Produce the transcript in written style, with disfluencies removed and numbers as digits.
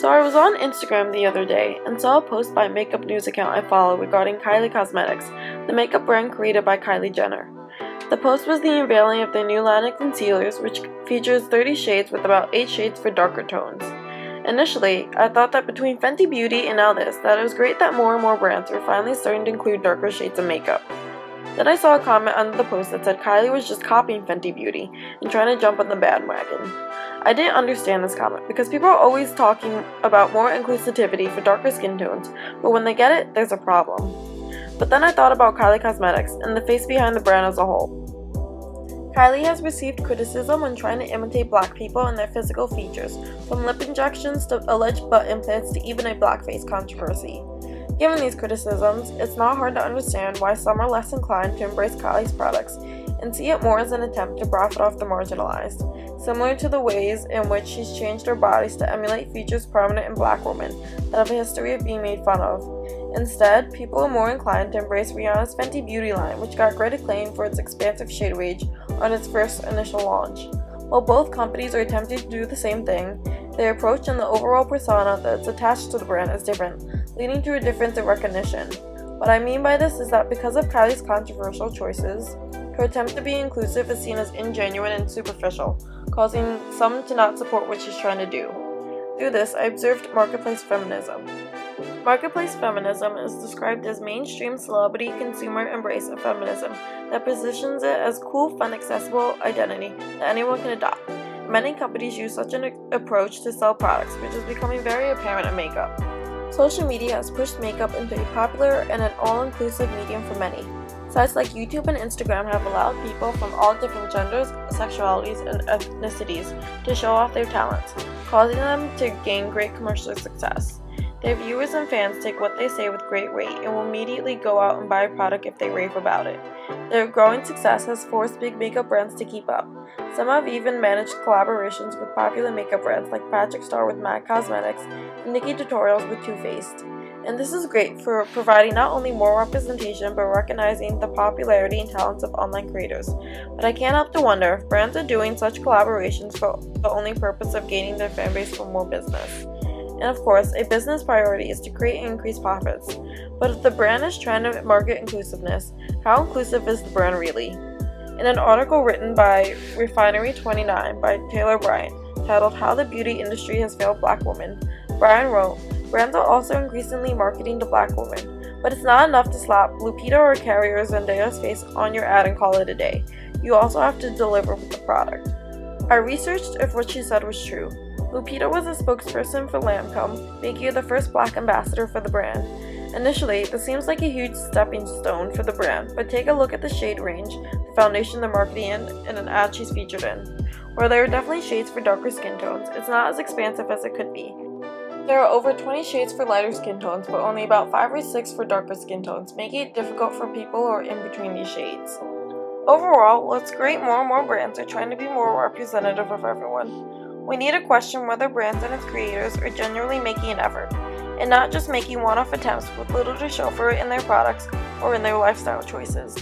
So I was on Instagram the other day and saw a post by a makeup news account I follow regarding Kylie Cosmetics, the makeup brand created by Kylie Jenner. The post was the unveiling of their new line of concealers, which features 30 shades with about 8 shades for darker tones. Initially, I thought that between Fenty Beauty and now this, that it was great that more and more brands were finally starting to include darker shades of makeup. Then I saw a comment under the post that said Kylie was just copying Fenty Beauty and trying to jump on the bandwagon. I didn't understand this comment because people are always talking about more inclusivity for darker skin tones, but when they get it, there's a problem. But then I thought about Kylie Cosmetics and the face behind the brand as a whole. Kylie has received criticism when trying to imitate black people and their physical features, from lip injections to alleged butt implants to even a blackface controversy. Given these criticisms, it's not hard to understand why some are less inclined to embrace Kylie's products and see it more as an attempt to profit off the marginalized, similar to the ways in which she's changed her bodies to emulate features prominent in black women that have a history of being made fun of. Instead, people are more inclined to embrace Rihanna's Fenty Beauty line, which got great acclaim for its expansive shade range on its first initial launch. While both companies are attempting to do the same thing, their approach and the overall persona that's attached to the brand is different, leading to a difference in recognition. What I mean by this is that because of Kylie's controversial choices, her attempt to be inclusive is seen as ingenuine and superficial, causing some to not support what she's trying to do. Through this, I observed marketplace feminism. Marketplace feminism is described as mainstream celebrity consumer embrace of feminism that positions it as cool, fun, accessible identity that anyone can adopt. Many companies use such an approach to sell products, which is becoming very apparent in makeup. Social media has pushed makeup into a popular and an all-inclusive medium for many. Sites like YouTube and Instagram have allowed people from all different genders, sexualities, and ethnicities to show off their talents, causing them to gain great commercial success. Their viewers and fans take what they say with great weight and will immediately go out and buy a product if they rave about it. Their growing success has forced big makeup brands to keep up. Some have even managed collaborations with popular makeup brands like Patrick Starr with MAC Cosmetics and Nikki Tutorials with Too Faced. And this is great for providing not only more representation but recognizing the popularity and talents of online creators. But I can't help to wonder if brands are doing such collaborations for the only purpose of gaining their fanbase for more business. And of course, a business priority is to create and increase profits. But if the brand is trying to market inclusiveness, how inclusive is the brand really? In an article written by Refinery29 by Taylor Bryant, titled How the Beauty Industry Has Failed Black Women, Bryant wrote, brands are also increasingly marketing to black women, but it's not enough to slap Lupita or Carrie or Zendaya's face on your ad and call it a day. You also have to deliver with the product. I researched if what she said was true. Lupita was a spokesperson for Lancome, making her the first black ambassador for the brand. Initially, this seems like a huge stepping stone for the brand, but take a look at the shade range, the foundation they're marketing in, and an ad she's featured in. While there are definitely shades for darker skin tones, it's not as expansive as it could be. There are over 20 shades for lighter skin tones, but only about 5 or 6 for darker skin tones, making it difficult for people who are in between these shades. Overall, it's great more and more brands are trying to be more representative of everyone. We need to question whether brands and its creators are genuinely making an effort, and not just making one-off attempts with little to show for it in their products or in their lifestyle choices.